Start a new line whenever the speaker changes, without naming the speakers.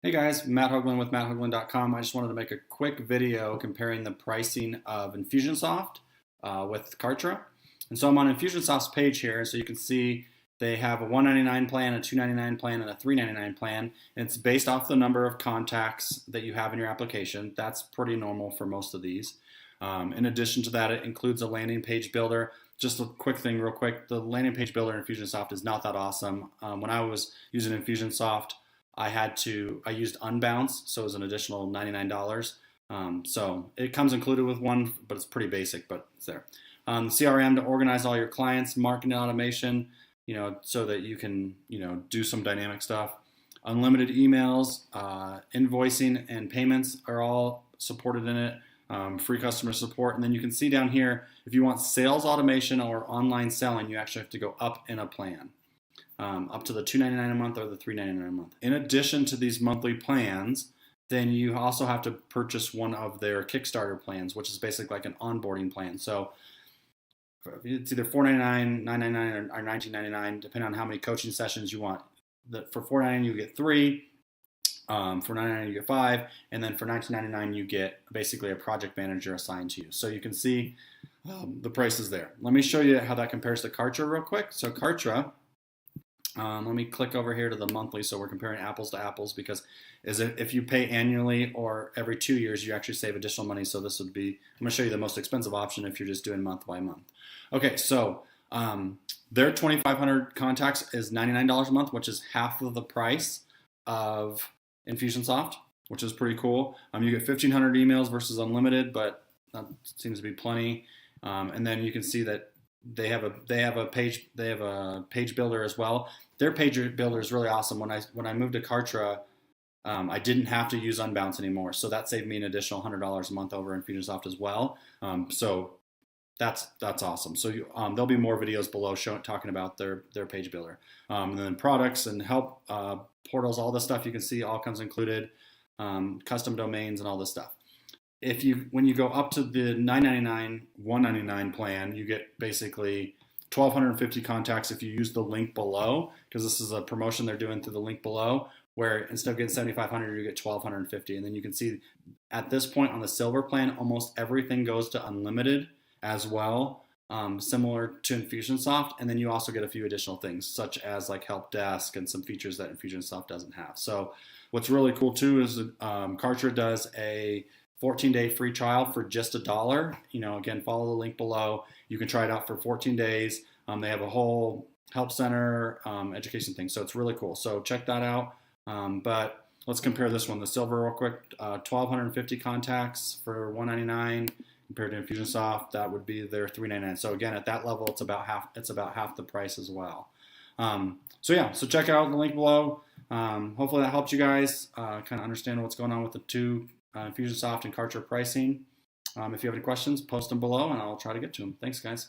Hey guys, Matt Hoagland with matthoagland.com. I just wanted to make a quick video comparing the pricing of Infusionsoft with Kartra. And so I'm on Infusionsoft's page here, so you can see they have a $199 plan, a $299 plan, and a $399 plan. And it's based off the number of contacts that you have in your application. That's pretty normal for most of these. In addition to that, it includes a landing page builder. Just a quick thing real quick, the landing page builder in Infusionsoft is not that awesome. When I was using Infusionsoft, I used Unbounce, so it was an additional $99. So it comes included with one, but it's pretty basic, but it's there. CRM to organize all your clients, marketing automation, so that you can, do some dynamic stuff. Unlimited emails, invoicing and payments are all supported in it. Free customer support. And then you can see down here, if you want sales automation or online selling, you actually have to go up in a plan. Up to the $299 a month or the $399 a month. In addition to these monthly plans, then you also have to purchase one of their Kickstarter plans, which is basically like an onboarding plan. So it's either $499, $999, or $1999, depending on how many coaching sessions you want. For $499 you get 3, for $999 you get 5, and then for $1999 you get basically a project manager assigned to you. So you can see the prices there. Let me show you how that compares to Kartra real quick. So Kartra, let me click over here to the monthly, so we're comparing apples to apples, because if you pay annually or every 2 years, you actually save additional money. So this would be, I'm going to show you the most expensive option if you're just doing month by month. Okay, so their 2,500 contacts is $99 a month, which is half of the price of Infusionsoft, which is pretty cool. You get 1,500 emails versus unlimited, but that seems to be plenty. And then you can see that they have a page builder as well. Their page builder is really awesome. When I moved to Kartra, I didn't have to use Unbounce anymore, so that saved me an additional $100 a month over Infusionsoft as well. So that's awesome. So there'll be more videos below talking about their page builder, and then products and help portals, all this stuff you can see all comes included, custom domains and all this stuff. When you go up to the $999, $199 plan, you get basically 1,250 contacts if you use the link below, because this is a promotion they're doing through the link below, where instead of getting 7,500, you get 1,250. And then you can see at this point on the silver plan, almost everything goes to unlimited as well, similar to Infusionsoft. And then you also get a few additional things, such as like help desk and some features that Infusionsoft doesn't have. So what's really cool too is Kartra does a 14-day free trial for just $1. Again, follow the link below. You can try it out for 14 days. They have a whole help center, education thing. So it's really cool. So check that out. But let's compare this one, the silver, real quick. 1,250 contacts for $199 compared to Infusionsoft. That would be their $399. So again, at that level, it's about half the price as well. So check out the link below. Hopefully that helps you guys kind of understand what's going on with the two Infusionsoft and Kartra pricing. If you have any questions, post them below and I'll try to get to them. Thanks, guys.